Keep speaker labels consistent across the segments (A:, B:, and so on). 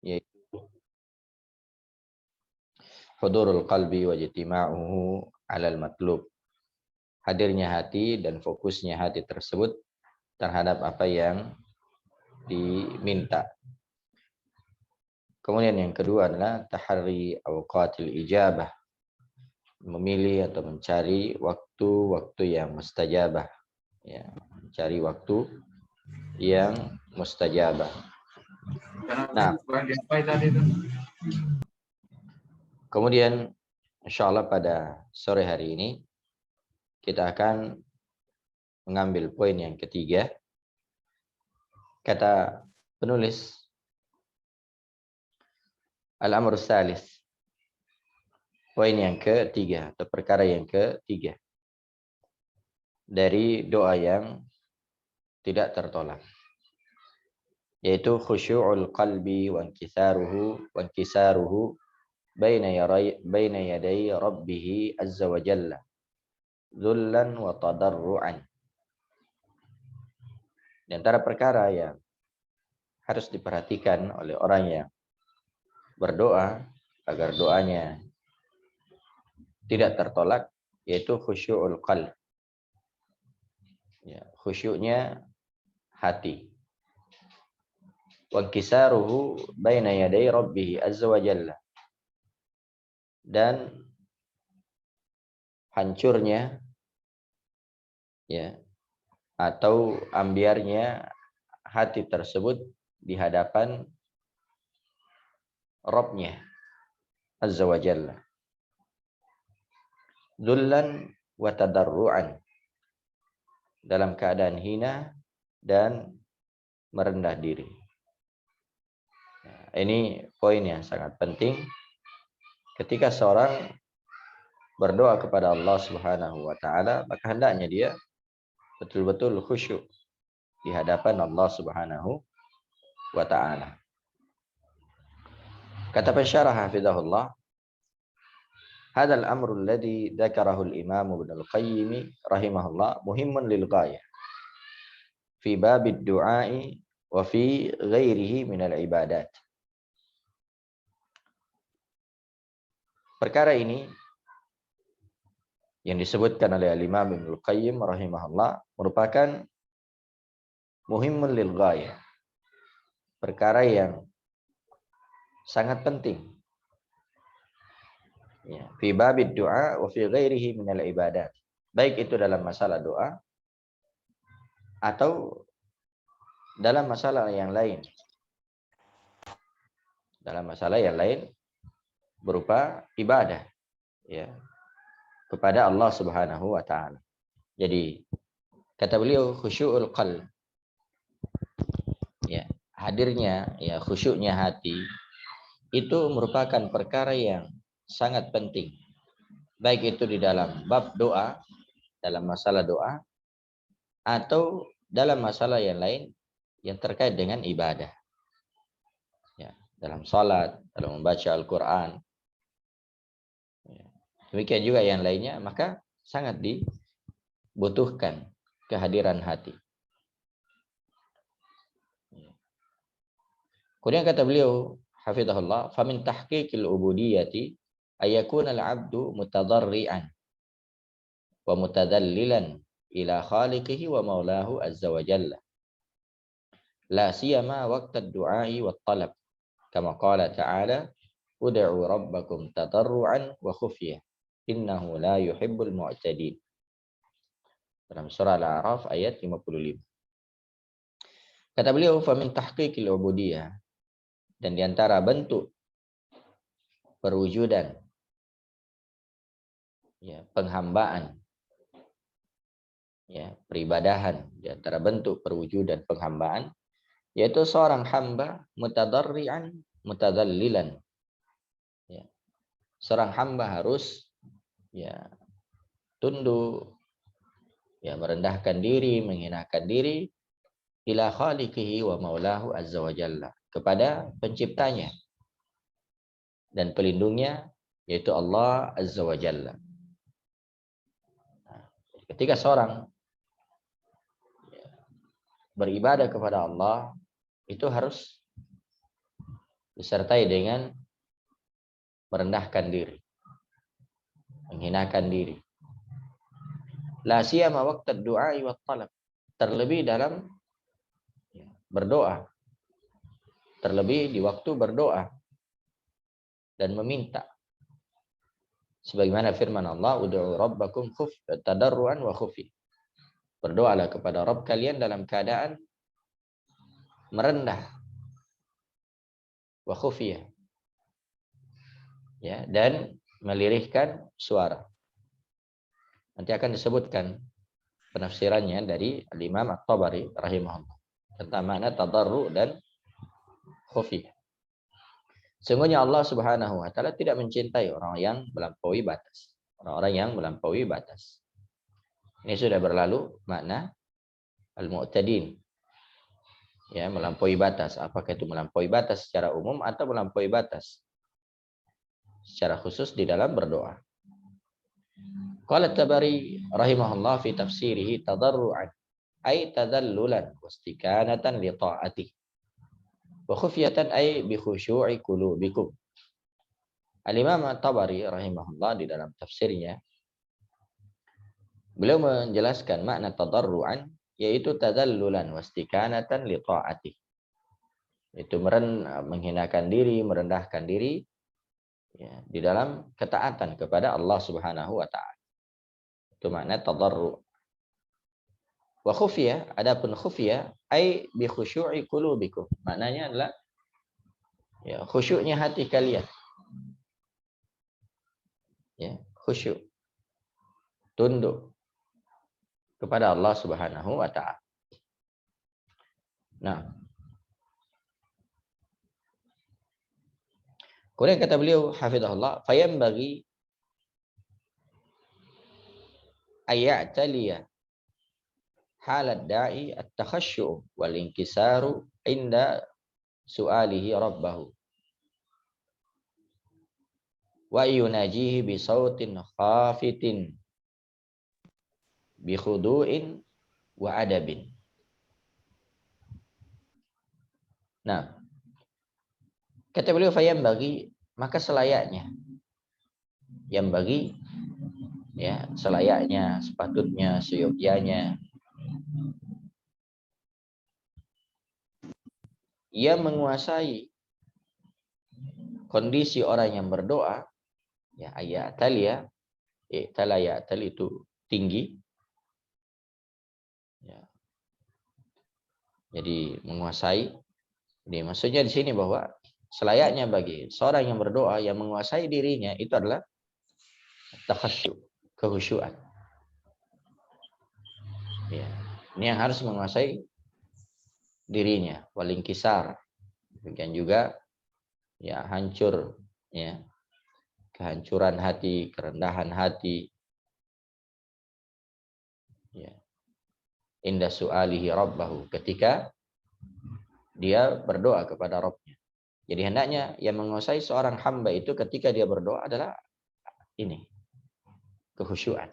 A: yaitu hudurul qalbi wa ijtima'uhu 'alal matlub. Hadirnya hati dan fokusnya hati tersebut terhadap apa yang diminta. Kemudian yang kedua adalah tahari awqatil ijabah, memilih atau mencari waktu-waktu yang mustajabah, ya, mencari waktu yang mustajabah. Nah, kemudian insyaallah pada sore hari ini kita akan mengambil poin yang ketiga. Kata penulis, al-amr salis, poin yang ketiga atau perkara yang ketiga dari doa yang tidak tertolak, yaitu khusyu'ul qalbi wa inkisaruhu baina yaday rabbih azza wa jalla dzullan wa tadarruan. Di antara perkara yang harus diperhatikan oleh orang yang berdoa agar doanya tidak tertolak, yaitu khusyu'ul qalb, ya, khusyuknya hati. Wa inkisaruhu baina yaday rabbih azza wa jalla, dan hancurnya, ya, atau ambiarnya hati tersebut di hadapan Rabb-nya azza wa jalla, dzullan wa tadarruan, dalam keadaan hina dan merendah diri. Nah, ini poin yang sangat penting ketika seorang berdoa kepada Allah Subhanahu wa taala, maka hendaknya dia betul-betul khusyuk di hadapan Allah Subhanahu wa taala. Kata pensyarah hafizahullah, hadzal amru alladhi dzakarahu al-Imam Ibnu al-Qayyim rahimahullah muhimmun lil ghayah fi babid du'a'i wa fi ghairihi min al-ibadat. Perkara ini yang disebutkan oleh Imam Ibnu Al-Qayyim rahimahullah merupakan muhimmun lil ghayah, perkara yang sangat penting, ya, fi babid du'a wa fi ghairihi minal ibadat, baik itu dalam masalah doa atau dalam masalah yang lain, berupa ibadah, ya, kepada Allah Subhanahu wa taala. Jadi kata beliau khusyu'ul qalb, ya, hadirnya, ya, khusyuknya hati itu merupakan perkara yang sangat penting, baik itu di dalam bab doa, dalam masalah doa, atau dalam masalah yang lain yang terkait dengan ibadah, ya, dalam salat, dalam membaca Al-Quran, ya, demikian juga yang lainnya, maka sangat dibutuhkan kehadiran hati. Kemudian kata beliau hafizahullah, famin tahqiqil ubudiyyati ayakuna al-'abdu mutadarri'an wa mutadallilan ila khaliqihi wa maulahu azza wa jalla, la siyama waqta ad-du'a'i wat talab, kama qala ta'ala ud'u rabbakum tadarruan wa khufyah innahu la yuhibbul mu'tadin, dalam surah Al-A'raf ayat 55. Kata beliau famin tahqiqil ubudiyyah, dan diantara bentuk perwujudan, ya, penghambaan, ya, peribadahan, diantara bentuk perwujudan penghambaan, yaitu seorang hamba mutadarri'an mutadallilan, ya, seorang hamba harus, ya, tunduk, ya, merendahkan diri, menghinakan diri ila khaliqihi wa maulahu azza wa jalla, kepada penciptanya dan pelindungnya, yaitu Allah azza wa jalla. Nah, ketika seorang, ya, beribadah kepada Allah, itu harus disertai dengan merendahkan diri, menghinakan diri. La siyama waqta du'a wa talab. Terlebih dalam berdoa, terlebih di waktu berdoa dan meminta. Sebagaimana firman Allah, "Ud'u rabbakum tadarruan wa khufi." Berdoalah kepada Rabb kalian dalam keadaan merendah wa khufiyah, ya, dan melirihkan suara. Nanti akan disebutkan penafsirannya dari Al-Imam At-Tabari rahimahullah tentang makna tadarru dan khufiyah. Sesungguhnya Allah Subhanahu wa taala tidak mencintai orang yang melampaui batas. Orang-orang yang melampaui batas. Ini sudah berlalu makna al-mu'tadin. Ya, melampaui batas. Apakah itu melampaui batas secara umum atau melampaui batas secara khusus di dalam berdoa. Qala Tabari rahimahullah fi tafsirihi tadarru'an ay tadallulan wastikanatan li ta'ati wa khufyatan ay bi khusyu'i qulubikum. Al-Imam At-Tabari rahimahullah di dalam tafsirnya beliau menjelaskan makna tadarru'an yaitu tadallulan wastikanatan li ta'ati. Itu menghinakan diri, merendahkan diri, ya, di dalam ketaatan kepada Allah Subhanahu wa taala. Itu makna tadarru'. Wa khufiyah, adapun khufiyah ai bi khusyu'i qulubikum. Maknanya adalah ya, khusyuknya hati kalian. Ya, khusyuk. Tunduk kepada Allah Subhanahu wa taala. Nah, kemudian kata beliau hafizahullah, fayambaghi ayataliya halat da'i at-takhashyu' wal inkisaru inda su'alihi rabbahu wa yunajihi bi sautin khafitin bi khudu'in wa adabin. Nah, kata beliau fayambaghi, maka selayaknya, yang bagi ya, selayaknya, sepatutnya, seyogyanya ia menguasai kondisi orang yang berdoa, ya, ayatal ya, talayatal itu tinggi, ya. Jadi menguasai. Jadi maksudnya di sini bahwa selayaknya bagi seorang yang berdoa yang menguasai dirinya itu adalah takhasyu, kehusyuan. Ya, ini yang harus menguasai dirinya, walingkisar. Demikian juga ya hancur, ya, kehancuran hati, kerendahan hati, ya, inda su'alihi rabbahu, ketika dia berdoa kepada Rabbnya. Jadi hendaknya yang menguasai seorang hamba itu ketika dia berdoa adalah ini, kehusyuan,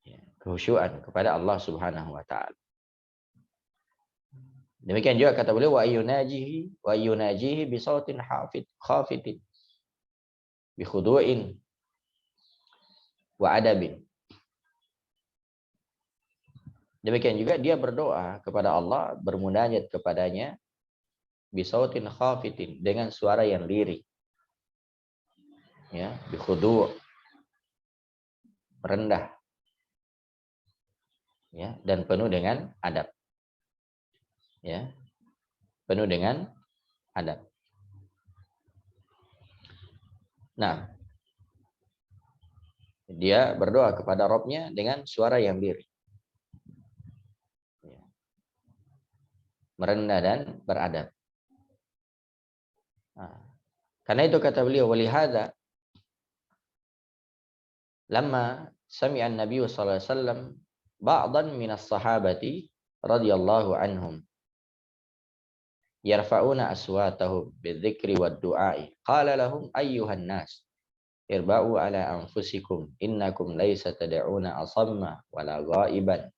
A: ya, kehusyuan kepada Allah Subhanahu wa taala. Demikian juga kata beliau wa yunajihi bi sautin khafitin bi khudu'in wa adabin. Demikian juga dia berdoa kepada Allah, bermunajat kepadanya bisautin khafitin, dengan suara yang lirih. Ya, bi khudu', rendah. Ya, dan penuh dengan adab. Ya. Penuh dengan adab. Nah, dia berdoa kepada Rabb-nya dengan suara yang lirih. Merendah dan beradab. Nah, karena itu kata beliau, walihada lamma sami'a an-nabiy sallallahu alaihi wasallam ba'dan minas sahabati radhiyallahu anhum yarfa'una aswatahum bidzikri wad du'a'i qala lahum ayyuhan nas irba'u ala anfusikum innakum laysa tad'una asamma wala ghaiban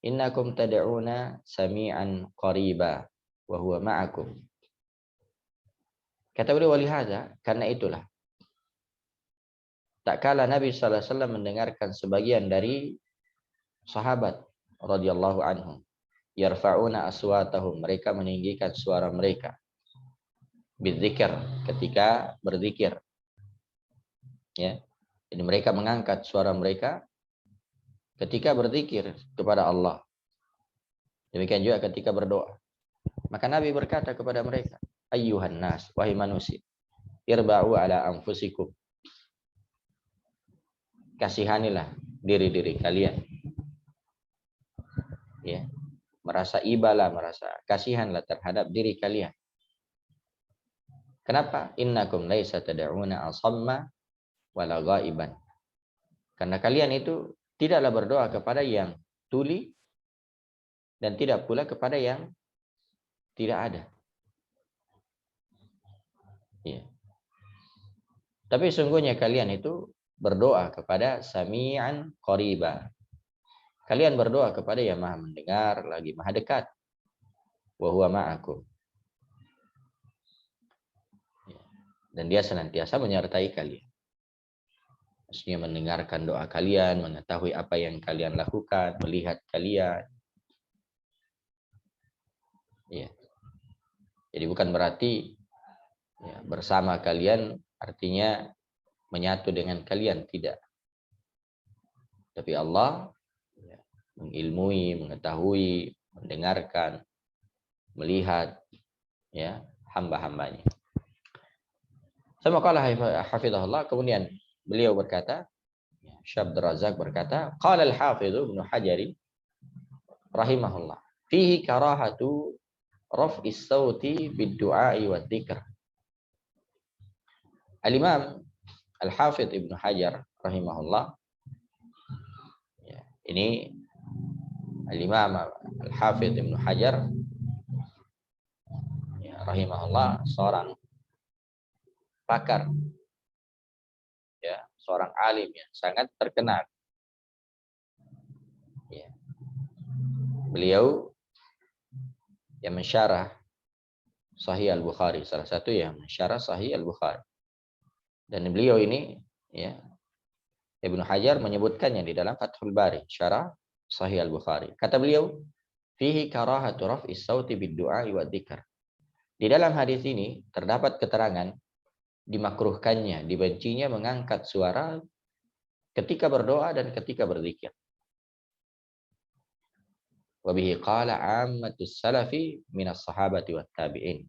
A: innakum tad'una sami'an qariba wa huwa ma'akum. Kata beliau, walihada, karena itulah tak kala Nabi sallallahu alaihi wasallam mendengarkan sebagian dari sahabat radhiyallahu anhum yarfa'una aswatahum, mereka meninggikan suara mereka bidzikr, ketika berzikir, ya. Jadi mereka mengangkat suara mereka ketika berzikir kepada Allah. Demikian juga ketika berdoa. Maka Nabi berkata kepada mereka, ayyuhan nas, wahai manusia, irba'u ala anfusikum, kasihanilah diri-diri kalian, ya. Merasa ibalah, merasa kasihanlah terhadap diri kalian. Kenapa? Innakum laisa tad'una asamma wala ghaiban. Karena kalian itu tidaklah berdoa kepada yang tuli dan tidak pula kepada yang tidak ada. Ya. Tapi sungguhnya kalian itu berdoa kepada Sami'an Qariba. Kalian berdoa kepada yang Maha mendengar lagi Maha dekat. Wa huwa ma'akum. Ya. Dan dia senantiasa menyertai kalian. Maksudnya mendengarkan doa kalian, mengetahui apa yang kalian lakukan, melihat kalian. Ya. Jadi bukan berarti ya, bersama kalian artinya menyatu dengan kalian, tidak. Tapi Allah ya, mengilmui, mengetahui, mendengarkan, melihat ya hamba-hambanya. Sama qala hafizahullah, kemudian beliau berkata, Syekh Abdul Razak berkata, qala al-Hafidz Ibnu Hajar rahimahullah, fihi karahatu raf'is sauti bid-du'a'i wa dzikr. Al-Imam Al-Hafidz Ibnu Hajar rahimahullah, ya, ini Al-Imam Al-Hafidz Ibnu Hajar ya, rahimahullah, seorang pakar, ya, seorang alim yang sangat terkenal. Ya. Beliau yang mensyarah Sahih Al-Bukhari, salah satu yang mensyarah Sahih Al-Bukhari. Dan beliau ini, ya, Ibnu Hajar menyebutkannya di dalam Fathul Bari, syarah Sahih Al-Bukhari. Kata beliau, fihi karahatu raf'is sauti bid-du'a wa dzikr. Di dalam hadis ini terdapat keterangan dimakruhkannya, dibencinya mengangkat suara ketika berdoa dan ketika berzikir. Wa bihi qala 'ammatus salafi minas sahabati wat tabi'in.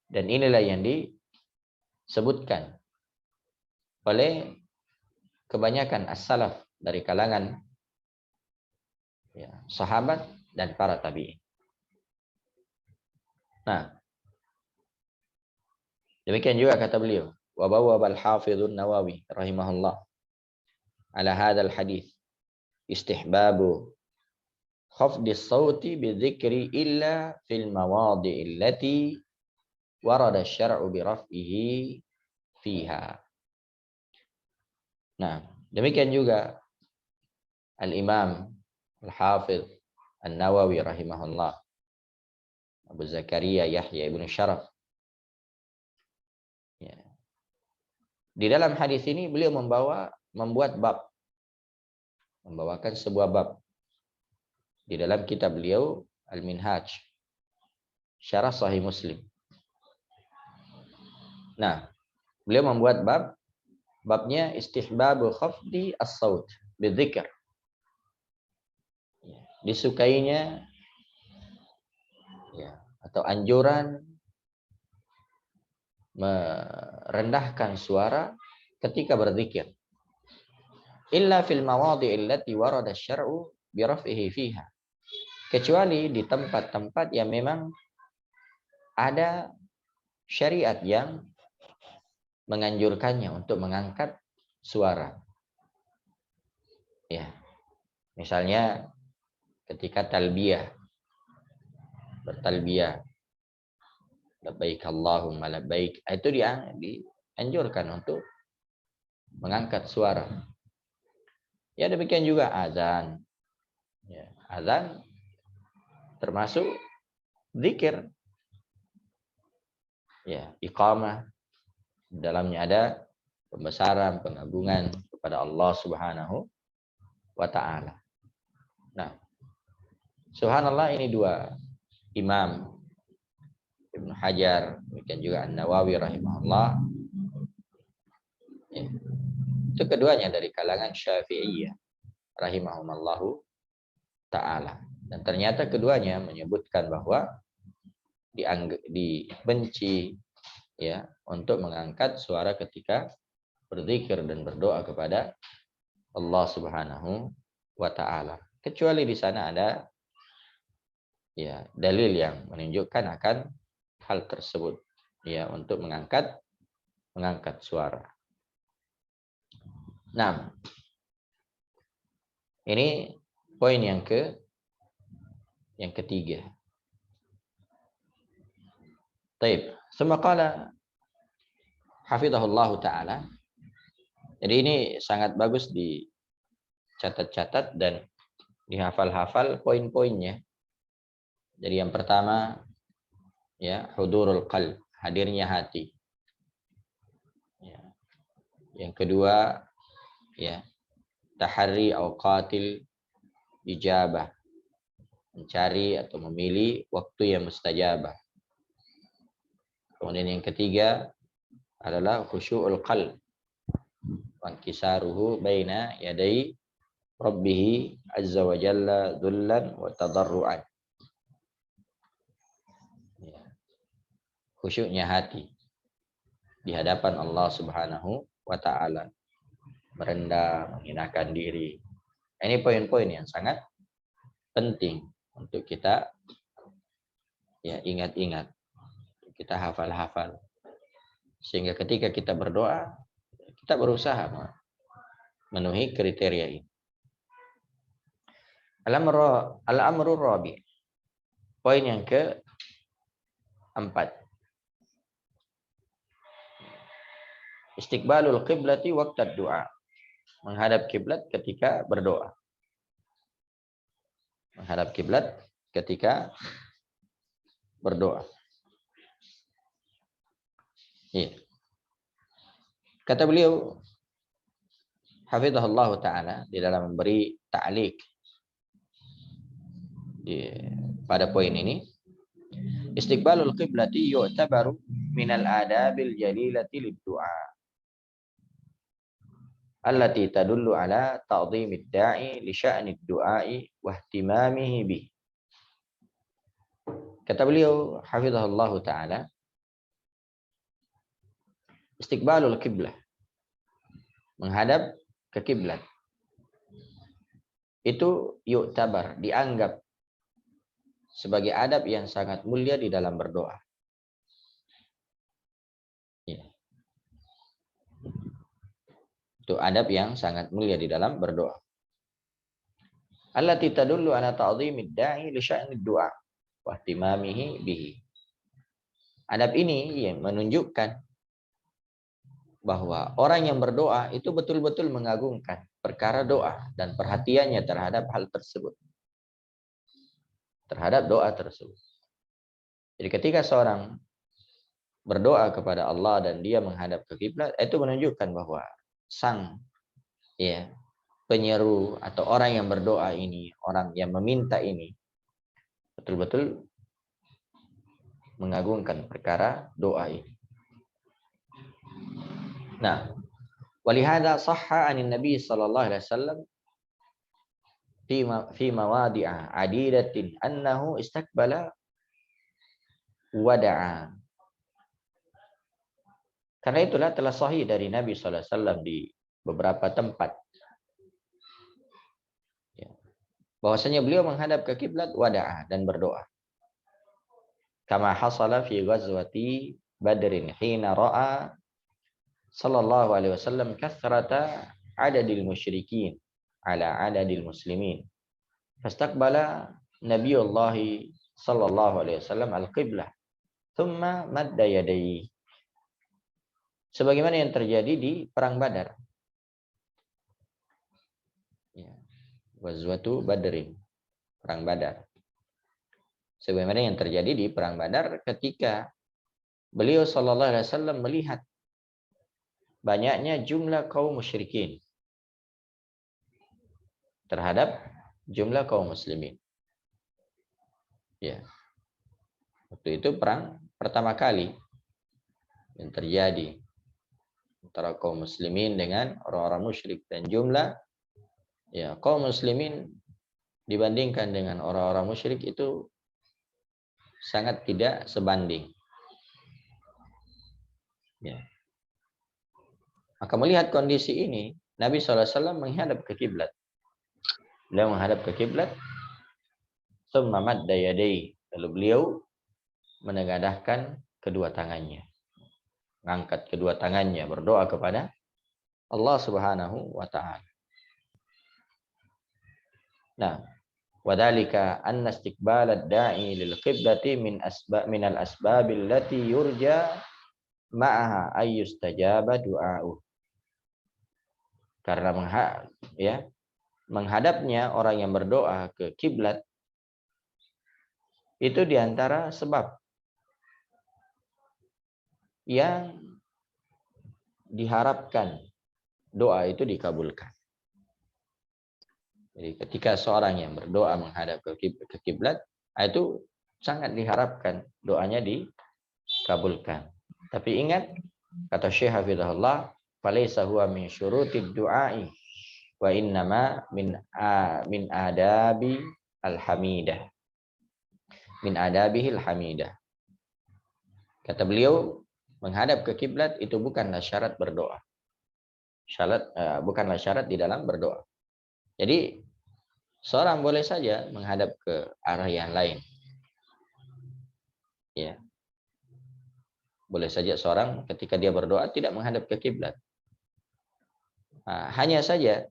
A: Dan inilah yang disebutkan oleh kebanyakan as-salaf dari kalangan ya, sahabat dan para tabi'in. Nah, demikian juga kata beliau, wa bawwaba al-Hafidz an-Nawawi rahimahullah ala hadzal hadits istihbabu khafdi as-sauti bi dzikri illa fil mawadhi'i allati warada asy-syar'u bi raf'ihi fiha. Nah, demikian juga Al-Imam Al-Hafidz An-Nawawi rahimahullah, Abu Zakaria Yahya ibn Syaraf. Ya. Di dalam hadis ini beliau membuat bab, membawakan sebuah bab di dalam kitab beliau Al-Minhaj, Syarah Sahih Muslim. Nah, beliau membuat babnya istihbabu khafdi as-saut bidzikr. Disukainya ya, atau anjuran merendahkan suara ketika berzikir. Illa fil mawadhi'i allati warada asy-syar'u bi raf'ihi fiha. Kecuali di tempat-tempat yang memang ada syariat yang menganjurkannya untuk mengangkat suara. Ya. Misalnya ketika talbiyah, bertalbiyah, labbaik Allahumma labbaik, itu dianjurkan untuk mengangkat suara. Ya, demikian juga azan. Ya, azan termasuk zikir. ya iqamah, dalamnya ada pembesaran, pengagungan kepada Allah Subhanahu wa taala. Nah, subhanallah, ini dua imam, Ibnu Hajar, demikian juga An-Nawawi rahimahullah, ya, itu keduanya dari kalangan Syafi'iyah rahimahumullahu ta'ala. Dan ternyata keduanya menyebutkan bahwa dibenci ya untuk mengangkat suara ketika berzikir dan berdoa kepada Allah Subhanahu wa taala. Kecuali di sana ada ya dalil yang menunjukkan akan hal tersebut ya untuk mengangkat suara. Nah, ini poin yang ketiga. Taib. Semakala hafizahullah taala. Jadi ini sangat bagus dicatat-catat dan dihafal-hafal poin-poinnya. Jadi yang pertama ya hudurul qalb, hadirnya hati. Ya. Yang kedua ya tahari awqatil ijabah, mencari atau memilih waktu yang mustajabah. Kemudian yang ketiga adalah khusyu'ul qalb, wa inkisaruhu baina yadai rabbih azza wa jalla dhullan wa tadarruan. Ya. Khusyuknya hati di hadapan Allah Subhanahu wa taala, merendah, menghinakan diri. Ini poin-poin yang sangat penting untuk kita ya ingat-ingat, kita hafal-hafal, sehingga ketika kita berdoa kita berusaha memenuhi kriteria ini. Al-amru rabi, poin yang keempat, istiqbalul qiblati waqtad du'a, menghadap kiblat ketika berdoa. Menghadap kiblat ketika berdoa. Iya. Kata beliau hafizahullah taala di dalam memberi ta'liq pada poin ini, istiqbalul qiblati yu'tabaru minal adabil jalilati lid-du'a allati tadullu ala ta'dhimid da'i li sya'nid du'ai wa ihtimamihi bih. Kata beliau hafizahullah taala, istiqbalul qiblah, menghadap ke kiblat, itu yu'tabar, dianggap sebagai adab yang sangat mulia di dalam berdoa. Ya. Itu adab yang sangat mulia di dalam berdoa. Allati tadullu ala ta'dhimid da'i li sya'nid du'a wa ihtimamihi bihi. Adab ini yang menunjukkan bahwa orang yang berdoa itu betul-betul mengagungkan perkara doa dan perhatiannya terhadap hal tersebut, terhadap doa tersebut. Jadi ketika seorang berdoa kepada Allah dan dia menghadap ke kiblat, itu menunjukkan bahwa sang ya penyeru atau orang yang berdoa ini, orang yang meminta ini betul-betul mengagungkan perkara doa ini. Nah, walihada sahha anin Nabi sallallahu alaihi wasallam fi mawadi'a adidatin annahu istakbala wada'a. Karena itulah telah sahih dari Nabi sallallahu alaihi wasallam di beberapa tempat ya, bahwasanya beliau menghadap ke kiblat wada'a dan berdoa. Kama hasala fi ghazwati Badrin hina ra'a sallallahu alaihi wasallam kathrata adadil musyrikin ala adadil muslimin. Fastaqbala Nabiullah sallallahu alaihi wasallam al-qiblah thumma madda yadayhi. Sebagaimana yang terjadi di perang Badar. Ya. Ghazwatu Badrin, perang Badar. Sebagaimana yang terjadi di perang Badar ketika beliau sallallahu alaihi wasallam melihat banyaknya jumlah kaum musyrikin terhadap jumlah kaum muslimin. Ya. Waktu itu perang pertama kali yang terjadi antara kaum muslimin dengan orang-orang musyrik, dan jumlah ya kaum muslimin dibandingkan dengan orang-orang musyrik itu sangat tidak sebanding. Ya. Maka melihat kondisi ini, Nabi SAW menghadap ke kiblat. Beliau menghadap ke kiblat, tsumma madda yadayhi, lalu beliau menengadahkan kedua tangannya, mengangkat kedua tangannya, berdoa kepada Allah Subhanahu wa taala. Nah, wadhalika anna istiqbal ad-da'i lil qiblati min al-asbab allati yurja ma'aha ayyustajaba du'a'u. Karena menghadapnya orang yang berdoa ke kiblat itu diantara sebab yang diharapkan doa itu dikabulkan. Jadi ketika seorang yang berdoa menghadap ke kiblat, itu sangat diharapkan doanya dikabulkan. Tapi ingat, kata Syekh Hafizahullah, falaysa huwa min syurutid du'ai wa innama min adabi al-hamidah. Min adabihil hamidah. Kata beliau, menghadap ke kiblat itu bukanlah syarat berdoa. Bukanlah syarat di dalam berdoa. Jadi seorang boleh saja menghadap ke arah yang lain. Ya. Boleh saja seorang ketika dia berdoa tidak menghadap ke kiblat. Hanya saja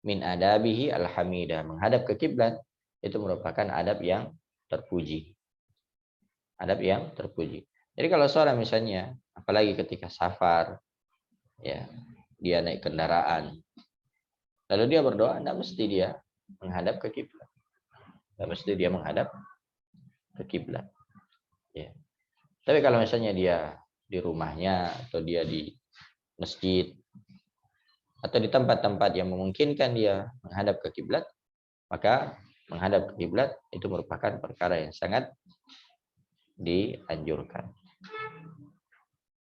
A: min adabihi alhamidah, menghadap ke kiblat itu merupakan adab yang terpuji. Adab yang terpuji. Jadi kalau seorang misalnya, apalagi ketika safar, ya, dia naik kendaraan, lalu dia berdoa, tidak mesti dia menghadap ke kiblat. Tidak mesti dia menghadap ke kiblat. Ya. Tapi kalau misalnya dia di rumahnya atau dia di masjid atau di tempat-tempat yang memungkinkan dia menghadap ke kiblat, maka menghadap ke kiblat itu merupakan perkara yang sangat dianjurkan.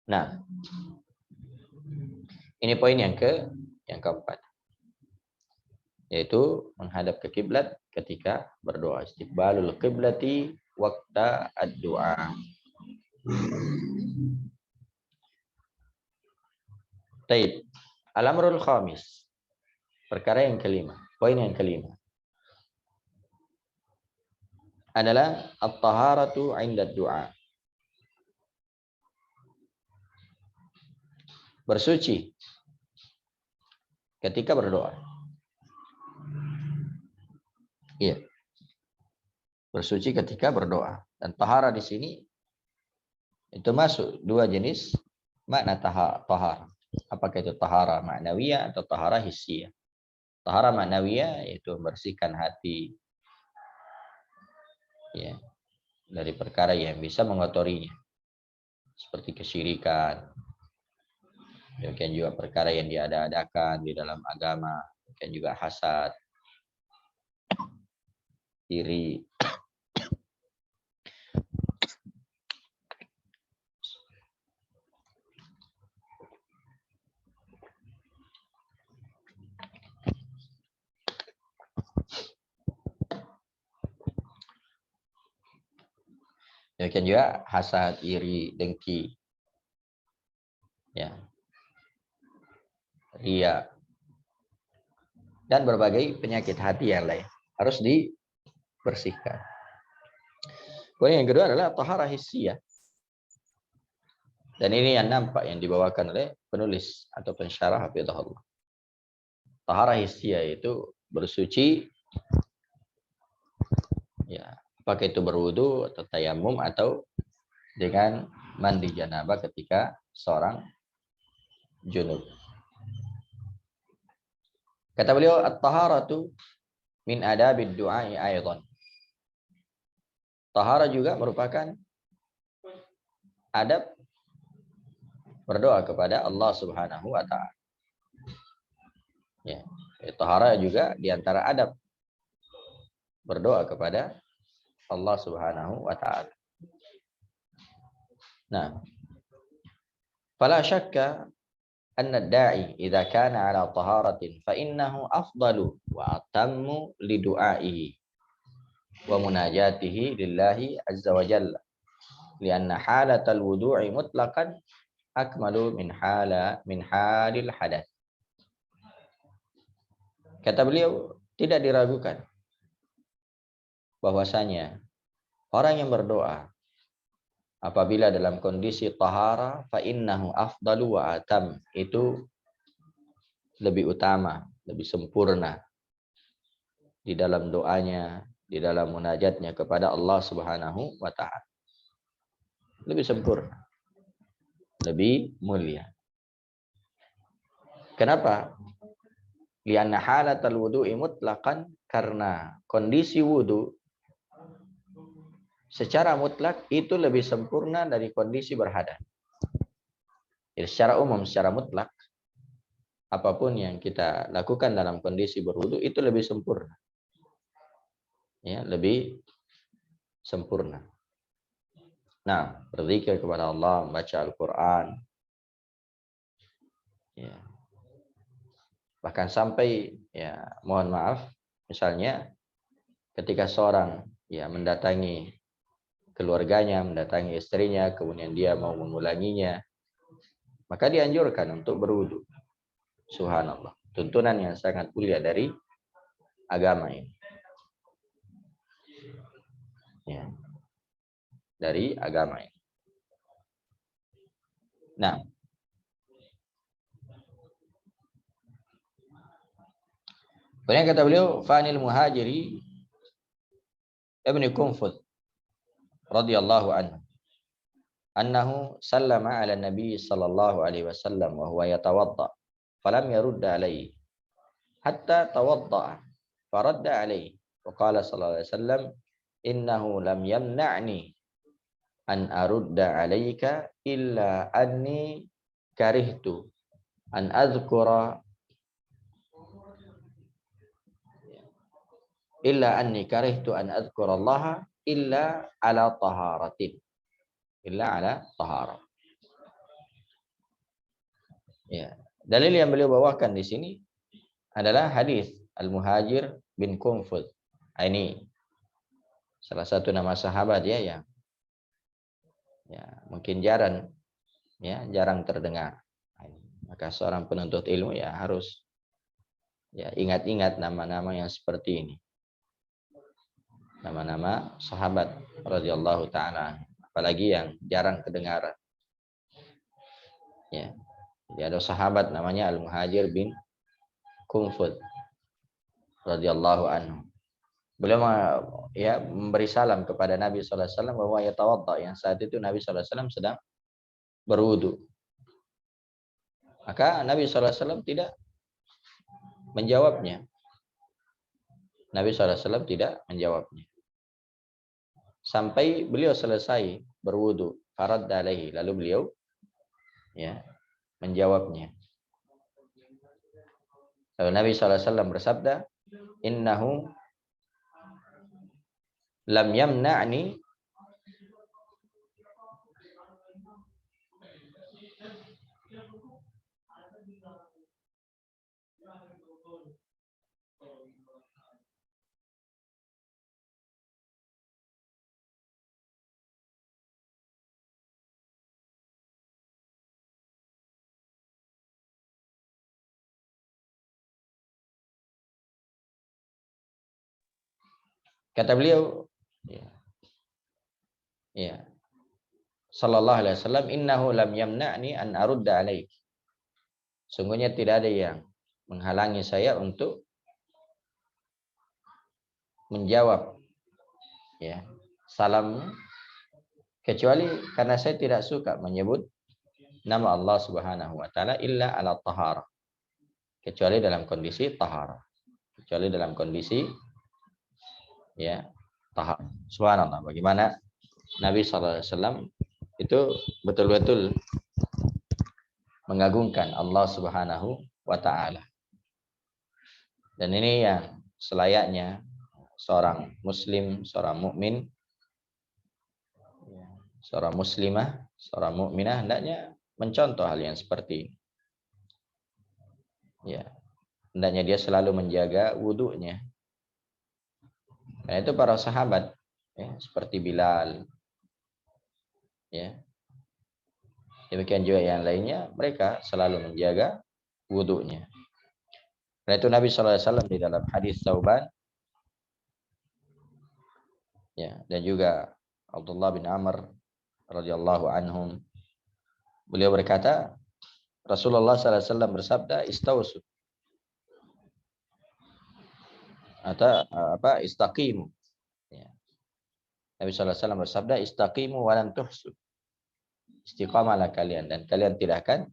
A: Nah, ini poin yang keempat, yaitu menghadap ke kiblat ketika berdoa. Istiqbalul qiblati waqta ad-du'a. Taib. Al-amrul khamis. Perkara yang kelima, poin yang kelima adalah at-taharatu 'inda ad-du'a. Bersuci ketika berdoa. Iya. Bersuci ketika berdoa. Dan tahara di sini itu masuk dua jenis makna tahara. Apakah itu tahara ma'nawiyah atau tahara hissiyah? Tahara ma'nawiyah yaitu membersihkan hati, ya, dari perkara yang bisa mengotorinya, seperti kesyirikan. Demikian juga perkara yang diada-adakan di dalam agama, demikian juga hasad, iri. Demikian juga hasad, iri, dengki, ya, ria, dan berbagai penyakit hati yang lain harus dibersihkan. Poin yang kedua adalah tahara hissiyah. Dan ini yang nampak yang dibawakan oleh penulis atau pensyarah hafizahullah. Tahara hissiyah itu bersuci, ya, apakah itu berwudu atau tayamum atau dengan mandi janabah ketika seorang junub. Kata beliau, at-taharatu min adabid du'ai aidan. Tahara juga merupakan adab berdoa kepada Allah Subhanahu wa taala. Ya, taharah juga di antara adab berdoa kepada Allah Subhanahu wa taala. Nah, fala syakka anna ad-da'i idza kana ala taharatin fa innahu afdalu wa atammu li du'aihi wa munajatihi lillahi azza wa jalla. Lianna halatal wudu'i mutlaqan akmalu min halil hadath. Kata beliau, tidak diragukan bahwasanya orang yang berdoa apabila dalam kondisi tahara fa innahu afdalu wa atam, itu lebih utama, lebih sempurna di dalam doanya, di dalam munajatnya kepada Allah Subhanahu wa taala. Lebih sempurna, lebih mulia. Kenapa? Lianna halatal wudu'i mutlaqan, karena kondisi wudu secara mutlak itu lebih sempurna dari kondisi berhadath. Jadi secara umum, secara mutlak, apapun yang kita lakukan dalam kondisi berwudu itu lebih sempurna. Ya, lebih sempurna. Nah, berzikir kepada Allah, membaca Al-Quran. Ya. Bahkan sampai, ya, mohon maaf, misalnya ketika seorang mendatangi keluarganya, mendatangi istrinya, kemudian dia mau mengulanginya, maka dianjurkan untuk berwudu. Subhanallah. Tuntunan yang sangat mulia dari agama ini. Ya. Dari agama ini. Nah, kemudian kata beliau, Fanil Muhajiri Ibn Kunfud radhiyallahu anhu annahu sallama ala Nabi sallallahu alaihi wasallam wa huwa yatawadda falam yarudda alaihi hatta tawadda faradda alaihi wa qala sallallahu alaihi wasallam innahu lam yamna'ni an arudda alaika illa anni karihtu an adhkura Allah illa ala taharatin. Illa ala taharah. Ya, dalil yang beliau bawakan di sini adalah hadis Al-Muhajir bin Kunfud. Ini salah satu nama sahabat yang mungkin jarang terdengar. Maka seorang penuntut ilmu harus ingat-ingat nama-nama yang seperti ini. Nama-nama sahabat radhiyallahu taala, apalagi yang jarang kedengaran. Ya. Jadi ada sahabat namanya Al-Muhajir bin Kunfud radhiyallahu anhu. Beliau memberi salam kepada Nabi sallallahu alaihi wasallam bahwa yatawadda, yang saat itu Nabi sallallahu alaihi wasallam sedang berwudu. Maka Nabi sallallahu alaihi wasallam tidak menjawabnya. Nabi sallallahu alaihi wasallam tidak menjawabnya. Sampai beliau selesai berwudu, farad alaihi, lalu beliau menjawabnya. Lalu Nabi sallallahu alaihi wasallam bersabda, innahu lam yamna'ni kata beliau sallallahu alaihi wasallam, innahu lam yamna'ni an arudda alaik. Sungguhnya tidak ada yang menghalangi saya untuk menjawab salam, kecuali karena saya tidak suka menyebut nama Allah Subhanahu wa taala illa ala taharah, kecuali dalam kondisi taharah, kecuali dalam kondisi taharah. Subhanallah, bagaimana Nabi sallallahu alaihi wasallam itu betul-betul mengagungkan Allah Subhanahu wa taala. Dan ini yang selayaknya seorang muslim, seorang mukmin, seorang muslimah, seorang mukminah hendaknya mencontoh hal yang seperti ini. Ya, hendaknya dia selalu menjaga wudunya. Karena itu para sahabat, ya, seperti Bilal, ya, demikian juga yang lainnya, mereka selalu menjaga wudunya. Karena itu Nabi SAW di dalam hadis Tsauban, ya, dan juga Abdullah bin Amr radhiyallahu anhum, beliau berkata, Rasulullah SAW bersabda, istausu, atau istaqimu. Ya. Nabi SAW bersabda, istaqimu walan tuhsu. Istiqamalah kalian dan kalian tidak akan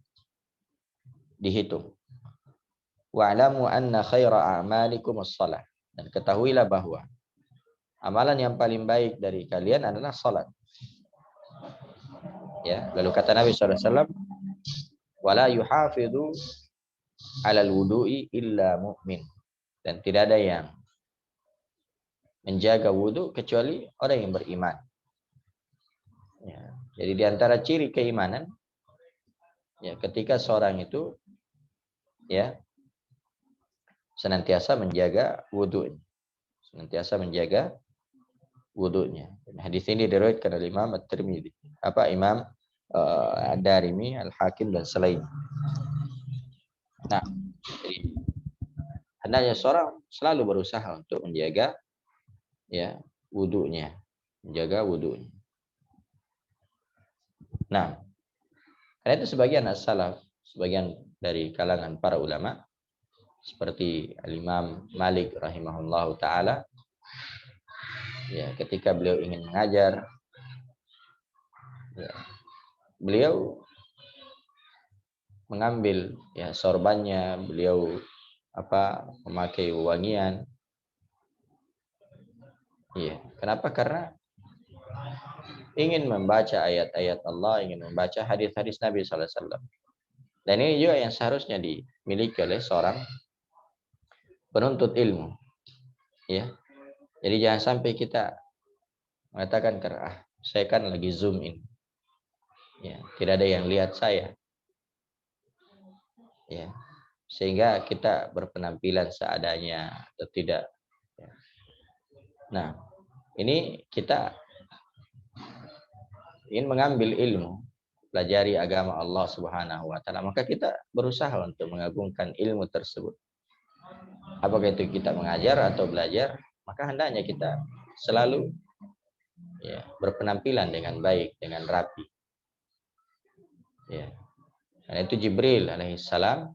A: dihitung. Wa'lamu anna khaira a'malikum as-salah. Dan ketahuilah bahwa amalan yang paling baik dari kalian adalah salat. Ya, lalu kata Nabi SAW, wala yuhafidhu 'alal wudu'i illa mu'min. Dan tidak ada yang menjaga wudu kecuali orang yang beriman. Ya, jadi di antara ciri keimanan, ya, ketika seorang itu, ya, senantiasa menjaga wudunya, senantiasa menjaga wudunya. Hadis ini diriwayatkan oleh Imam At-Tirmidzi, Imam Ad-Darimi, Al-Hakim dan selain. Nah, jadi hendaknya seorang selalu berusaha untuk menjaga, ya, wudunya, menjaga wudunya. Nah, karena itu sebagian as-salaf, sebagian dari kalangan para ulama seperti Al-Imam Malik rahimahullahu taala, ya, ketika beliau ingin mengajar, ya, beliau mengambil, ya, sorbannya, beliau memakai wangian. Iya, kenapa? Karena ingin membaca ayat-ayat Allah, ingin membaca hadis-hadis Nabi sallallahu alaihi wasallam. Dan ini juga yang seharusnya dimiliki oleh seorang penuntut ilmu, ya. Jadi jangan sampai kita mengatakan, saya kan lagi zoom in, ya, tidak ada yang lihat saya, ya, sehingga kita berpenampilan seadanya atau tidak. Nah, ini kita ingin mengambil ilmu, pelajari agama Allah Subhanahu wa taala, maka kita berusaha untuk mengagungkan ilmu tersebut. Apakah itu kita mengajar atau belajar, maka hendaknya kita selalu, ya, berpenampilan dengan baik, dengan rapi. Ya. Karena itu Jibril alaihissalam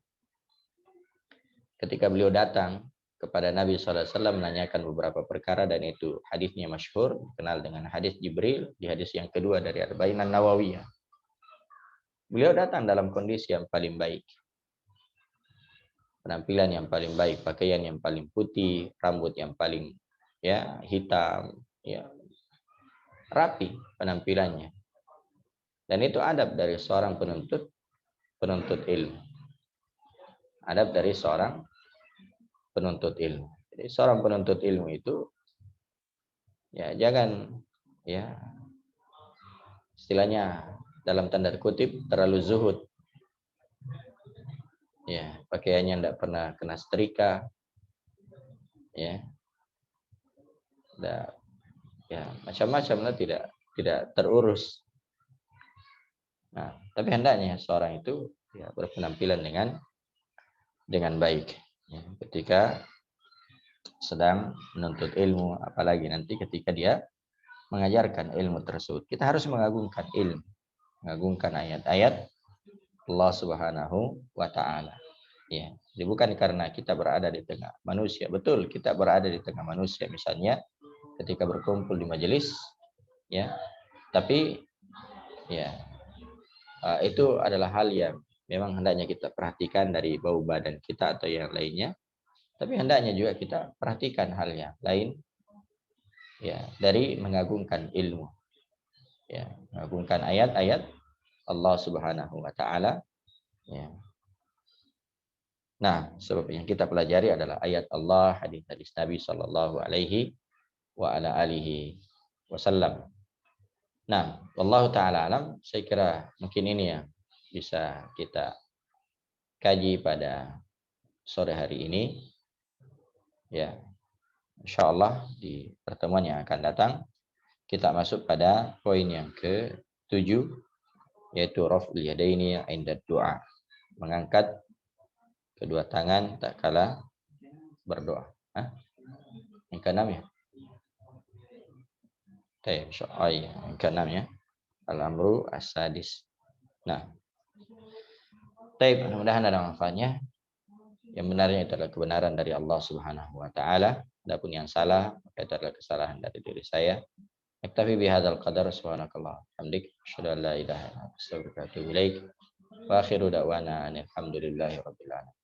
A: ketika beliau datang kepada Nabi SAW menanyakan beberapa perkara, dan itu hadisnya masyhur, kenal dengan hadis Jibril di hadis yang kedua dari Arba'in An-Nawawiyah. Beliau datang dalam kondisi yang paling baik, penampilan yang paling baik, pakaian yang paling putih, rambut yang paling, ya, hitam, ya, rapi penampilannya. Dan itu adab dari seorang penuntut ilmu. Adab dari seorang penuntut ilmu. Jadi seorang penuntut ilmu itu, ya, jangan, ya, istilahnya dalam tanda kutip terlalu zuhud. Ya, pakaiannya tidak pernah kena setrika. Ya. Ya, macam-macam lah, tidak terurus. Nah, tapi hendaknya seorang itu, ya, berpenampilan dengan baik, ya, ketika sedang menuntut ilmu, apalagi nanti ketika dia mengajarkan ilmu tersebut. Kita harus mengagungkan ilmu, mengagungkan ayat-ayat Allah Subhanahu wa taala. Ya, jadi bukan karena kita berada di tengah manusia. Betul, kita berada di tengah manusia, misalnya ketika berkumpul di majelis, ya. Tapi, ya, itu adalah hal yang memang hendaknya kita perhatikan dari bau badan kita atau yang lainnya. Tapi hendaknya juga kita perhatikan hal yang lain, ya, dari mengagungkan ilmu, ya, mengagungkan ayat-ayat Allah Subhanahu wa taala, Ya. Nah, sebab yang kita pelajari adalah ayat Allah, hadis-hadis Nabi Sallallahu Alaihi wa ala alihi wasallam. Nah, wallahu taala alam, saya kira mungkin ini yang bisa kita kaji pada sore hari ini. Ya, insyaallah di pertemuan yang akan datang kita masuk pada poin yang ke-7, yaitu raf'ul yadaini 'inda du'a, mengangkat kedua tangan tak kala berdoa. Hah? Yang ke-6 ya? Baik, insyaallah yang ke-6 ya. Al-amru as-sadis. Nah, baik, mudah-mudahan ada manfaatnya. Yang benarnya itu adalah kebenaran dari Allah Subhanahu wa taala. Adapun yang salah, maka itu adalah kesalahan dari diri saya. Naktafi bihadzal qadar, subhanakallah hamdik, asyhadu an la ilaha illa anta, astaghfiruka wa atubu ilaik. Wa akhiru da'wana alhamdulillahi rabbil alamin.